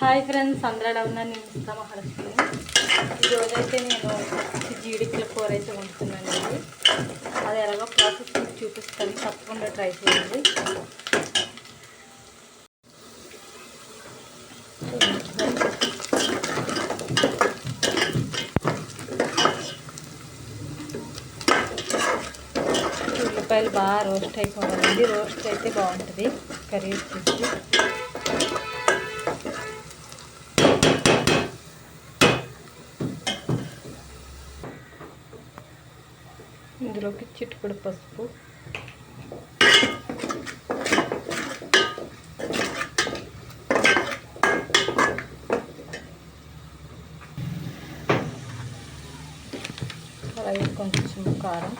Hi friends, అందరూ ఎలా ఉన్నారు? నేను ఇస్తా మహాలక్ష్మి. ఈరోజైతే నేను జీడికల కూర అయితే వండుతున్నానండి. అది ఎలాగో ప్రాసెస్ మీకు చూపిస్తాను, తప్పకుండా ట్రై చేయండి. ఉల్లిపాయలు బాగా రోస్ట్ అయిపోవాలండి. రోస్ట్ అయితే బాగుంటుంది కర్రీ వచ్చేసి. ఇందులోకి చిటికెడు పసుపు, అలాగే కొంచెం కారం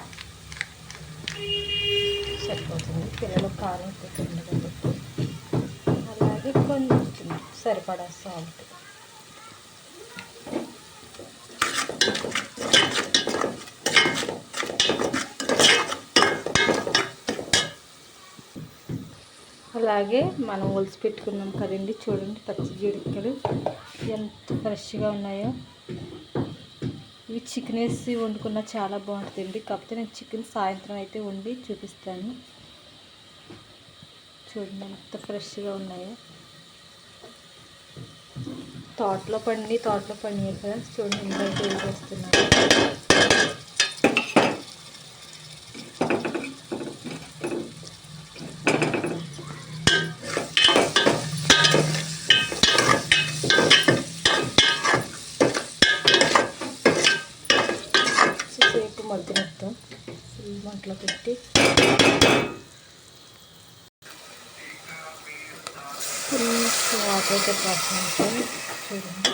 సరిపోతుంది, పిల్లలు కారం ఎక్కువ కాబట్టి. అలాగే కొంచెం సరిపడా సాల్ట్. అలాగే మనం ఒలిసి పెట్టుకున్నాం కదండి, చూడండి పచ్చి జీడికాయలు ఎంత ఫ్రెష్గా ఉన్నాయో. ఇవి చికెన్ వేసి వండుకున్న చాలా బాగుంటుందండి. కాకపోతే నేను చికెన్ సాయంత్రం అయితే వండి చూపిస్తాను. చూడండి ఎంత ఫ్రెష్గా ఉన్నాయో. తోటలో పండి ఫ్రెండ్స్. చూడండి ఇంట్లో వేసేస్తున్నాను. సేపు మగ్గినట్టు ఫుల్ మంటలో పెట్టి కొంచెం వాటర్ అయితే పడుతుంది. చూడండి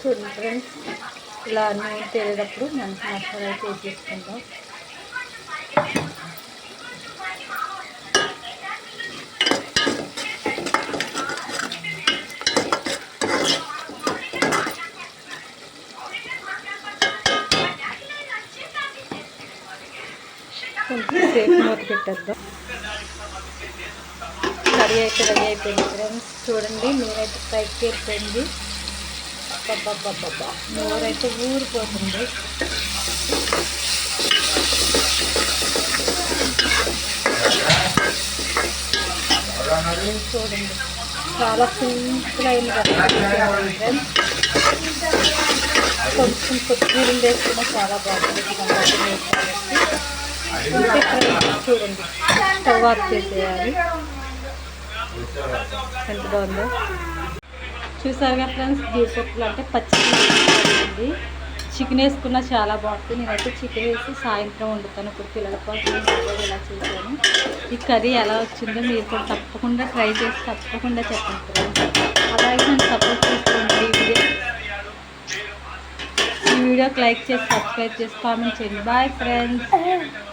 చూడండి ఫ్రెండ్స్, ఇలా నూనె తేలేటప్పుడు మంచి మసాలా అయితే వేసేసుకుందాం. కొంచెం సేపు మూత పెట్టేద్దాం. కర్రీ అయితే రెడీ అయిపోయింది ఫ్రెండ్స్. చూడండి నూనె పైకి అయిపోయింది. బాబా నూరైతే ఊరిపోతుంది. చూడండి చాలా సింపుల్ అయింది కదా ఫ్రెండ్స్. కొంచెం కొత్తిమీర వేసుకున్నా చాలా బాగుంటుంది. చూడండి స్టవ్ ఆఫ్ చేసేయాలి. ఎంత బాగుందో చూసారుగా ఫ్రెండ్స్. జీడిపప్పులు అంటే పచ్చి చికెన్ వేసుకున్నా చాలా బాగుంటుంది. నేనైతే చికెన్ వేసి సాయంత్రం వండుతాను. ఇప్పుడు పిల్లల కోసం ఇలా చేశాను. ఈ కర్రీ ఎలా వచ్చిందో మీరు కూడా తప్పకుండా ట్రై చేసి తప్పకుండా చెప్పండి ఫ్రెండ్స్. అలాగే నేను సపోర్ట్ చేస్తాను. ఈ వీడియోకి లైక్ చేసి సబ్స్క్రైబ్ చేసి కామెంట్ చేయండి. Bye friends.